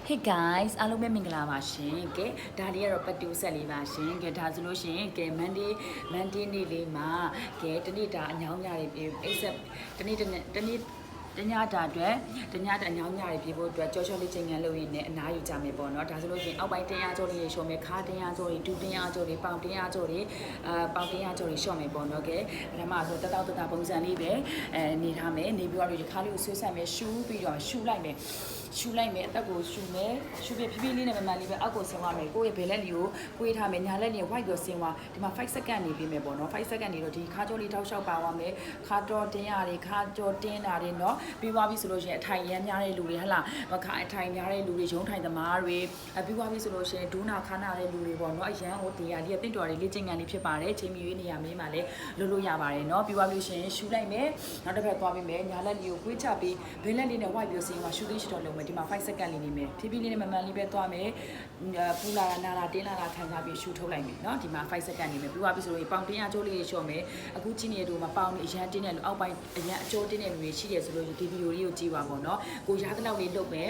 Hey guys အားလုံးပဲမင်္ဂလာပါရှင်ကဲဒါလေးကတော့ပတ်တူဆက်လေးပါရှင်ကဲဒါဆိုလို့ရှိရင်ကဲ Monday နေ့လေးမှာကဲတနေ့တာအညောင်းညတွေပြေအိဆက်တနေ့တညတာအတွက်တညတာအညောင်းညတွေပြေဖို့အတွက်ကြောချောလေးချိန်ငံလုပ်ရင်းနဲ့အနားယူကြမယ်ပေါ့နော်ဒါဆိုလို့ရှိရင်အောက်ပိုင်းတရားကျော်လေးရှော့မယ်ခါတရားကျော်တွေဒူတရားကျော်တွေပေါင်တရားကျော်တွေပေါင်တရားကျော်တွေရှော့မယ်ပေါ့နော်ကဲပထမဆိုတတောက်ပုံစံလေးပဲနေထားမယ်နေပြီးတော့ဒီခါလေးကိုဆွဲဆက်မယ်ရှူပြီးတော့ရှူလိုက်မယ်အသက်ကိုရှူမယ်ရှူပြီးဖြည်းဖြည်းလေးနဲ့မမှန်လေးပဲအောက်ကိုဆင်းသွားမယ်ကိုယ့်ရဲ့ဘယ်လက်လေးကိုကိုယ်ထားမယ်ညာလက်လေး white ကိုဆင်းသွားဒီမှာ5 second နေပြီးမယ်ပေါ့နော်5 second နေတော့ဒီခါကြောလေးတောက်လျှောက်ပါသွားမယ်ခါတော်တင်းရတယ်ခါကြောတင်းတာတွေเนาะပြီးသွားပြီဆိုလို့ရှိရင်အထိုင်ရမ်းများတဲ့လူတွေဟလားမခါအထိုင်များတဲ့လူတွေရုံးထိုင်သမားတွေပြီးသွားပြီဆိုလို့ရှိရင်ဒူးနာခါနာတဲ့လူတွေပေါ့เนาะအရန်ဟိုတရားလေးတင့်တော်တွေလေ့ကျင့်ခန်းလေးဖြစ်ပါတယ်ချိန်မီရွေးနေရမင်းမှာလည်းလို့ရပါတယ်เนาะပြီးသွားပြီလို့ရှိရင်ရှူလိုက်မယ်နောက်တစ်ဖက်သွားပြီးမယ်ညာလက်လေးကိုကွေးချပြီးဘင်းလက်လေးနဲ့ white ပြီးဆင်းသွားရှူသေးရှူတော့လုံးမယ်ဒီမှာ5 second လေးနေမယ်ဖြည်းဖြည်းလေးနဲ့မမှန်လေးပဲသွားမယ်ပူလာတာနာတာတင်းလာတာခံစားပြီးရှူထုတ်လိုက်မယ်เนาะဒီမှာ5 second နေမယ်ပြီးသွားပြီဆိုရင်ပေါင်တင်းအကျိုးလေးတွေလျှော့မယ်အခုကြည့်နေတဲ့တို့မှာပေါင်လေးအရန်တင်းတဲ့လူအောက်ပိုင်းအရန်အကျိုးတင်းတဲ့လူတွေရှိတယ်ဆိုလို့ဒီဗီဒီယိုလေးကိုကြည့်ပါပေါ့เนาะကိုရားတဲ့လောက်လေးလုပ်မယ်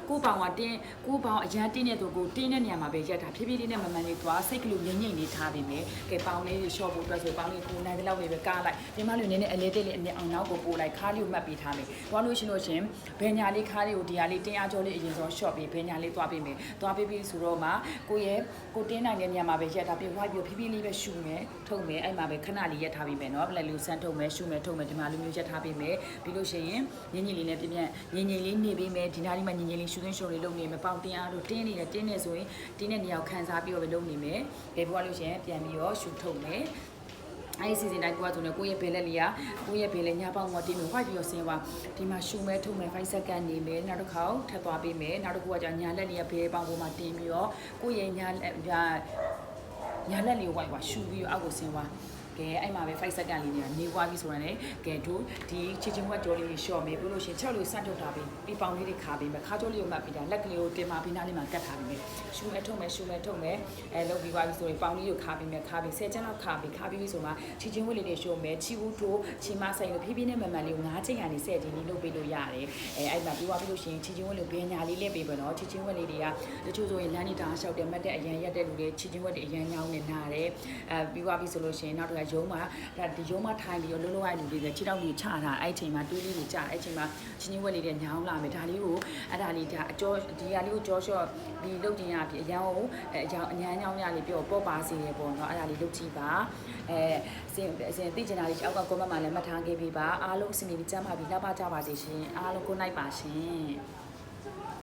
ကိုပေါင်ကတင်းကိုပေါင်အရန်တင်းတဲ့သူကိုတင်းတဲ့နေရာမှာပဲရက်တာဖြည်းဖြည်းလေးနဲ့မမှန်လေးသွားစိတ်ကလေးငြိမ့်လေးထားပြီးမယ်ကဲပေါင်လေးလျှော့ဖို့အတွက်ဆိုပေါင်လေးကိုနိုင်တဲ့လောက်လေးပဲကားလိုက်ဒီမှာလူနည်းနည်းအလေးတိတ်လေးအမြင်အောင်နောက်ကိုပို့လိုက်ခါးလေးကိုမှတ်ပြီးထားမယ်သွားလို့ရှိလို့ရှင်ဘယ်ညာလေးခါးလေးကိုဒီဟာလေးတင်းအားကြောလေးအရင်ဆုံး short ပြီးဘယ်ညာလေးသွားပြီးမယ်သွားပြီးဆိုတော့မှကိုတင်းနိုင်တဲ့နေရာမှာပဲရက်ထားပြီး white ပြီးဖြည်းဖြည်းလေးပဲရှူမယ်ထုံမယ်အဲ့မှာပဲခဏလေးရက်ထားပြီးမယ်เนาะဘလက်လေးဆန်းထုံမယ်ရှူမယ်ထုံမယ်ဒီမှာလိုမျိုးရက်ထားပြီးမယ်ပြီးလို့ရှိရင်ညင်လေးနဲ့ပြပြညင်လေးနေပြီးမယ်ဒီနားလေးမှာညင်လေးရှူသွင်းရှုံလေးလုပ်နေမယ်ပေါင်တင်းအားလို့တင်းနေတယ်တင်းနေဆိုရင်တင်းတဲ့နေရာကိုခံစားပြီးတော့ပဲလုပ်နေမယ်ဘယ်ဘွားလို့ရှိရင်ပြန်ပြီးတော့ရှူထုံမယ်အဲ့ဒီစီစဉ်တိုင်းကွာဆိုတော့ကိုယ့်ရဲ့ဘယ်လက်လေးကကိုယ့်ရဲ့ဘယ်လက်ညာပေါင်းပေါ်တင်းမယ် white ပြီးတော့ဆင်းသွားဒီမှာရှူမဲထုံမယ်5 second နေမယ်နောက်တစ်ခါထပ်သွားပေးမယ်နောက်တစ်ခုကကြာညာလက်လေးကဘယ်ပေါင်းပေါ်မှာတင်းပြီးတော့ကိုယ့်ရဲ့ညာလက်လေး white ပါရှူပြီးတော့အောက်ကိုဆင်းသွားကဲအဲ့မှာပဲ5 second လေးနေွားပြီဆိုတာနဲ့ကဲတို့ဒီချစ်ချင်းဝက်ကြောလေးရှော့မယ်ပြီးလို့ရှိရင်6လို့စန့်ထုတ်ထားပြီးပေါင်လေးတွေခါပြီးမယ်ခါကြောလေးကိုမှတ်ပြီးတာလက်ကလေးကိုတင်ပါပြီးနားလေးမှာကတ်ထားပြီးမယ်ရှူမဲထုံမယ်လုပ်ပြီးသွားပြီဆိုရင်ပေါင်လေးကိုခါပြီးမယ်ခါပြီး10ချက်လောက်ခါပြီးဆိုမှချစ်ချင်းဝက်လေးတွေရှော့မယ်ချီဘူးတို့ချီမဆိုင်လို့ဖြည်းဖြည်းနဲ့မှန်မှန်လေးကို9ချိန်ကနေ10ချိန်လေးလုပ်ပေးလို့ရတယ်အဲ့မှာပြီးသွားပြီလို့ရှိရင်ချစ်ချင်းဝက်လေးဘယ်ညာလေးလက်ပေးပါတော့ချစ်ချင်းဝက်လေးတွေကတချို့ဆိုရင်လမ်းနေတာရှောက်တယ်မှတ်တဲ့အရန်ရက်တဲ့လူတွေချစ်ချင်းဝက်တွေအရန်ညောင်းနေနာတယ်ပြီးသွားပြီဆိုလို့ရှိရင်နောက်တစ်ခါရုံးမှာဒီရုံးမထိုင်ပြီးတော့လုံးလုံးအိုက်လူတွေခြေထောက်လေးချတာအဲ့ချိန်မှာတွေးလေးတွေချအဲ့ချိန်မှာချင်းချင်းဝက်လေးတွေညောင်းလာမယ်ဒါလေးကိုအဲ့ဒါလေးဒါအကျော်ဒီဟာလေးကိုကြောရှော့ပြီးလုပ်တင်ရပြီအရန်ကိုအညမ်းညောင်းရလေးပြောပေါ့ပါစေရပေါ့နော်အဲ့ဒါလေးလုပ်ကြည့်ပါအစဉ်သိချင်တာလေးအောက်က comment မှာလည်းမှတ်ထားခဲ့ပေးပါအားလုံးအစီအမီကျမ်းပါပြီးလှပကြပါစေရှင်အားလုံးကိုနိုင်ပါရှင်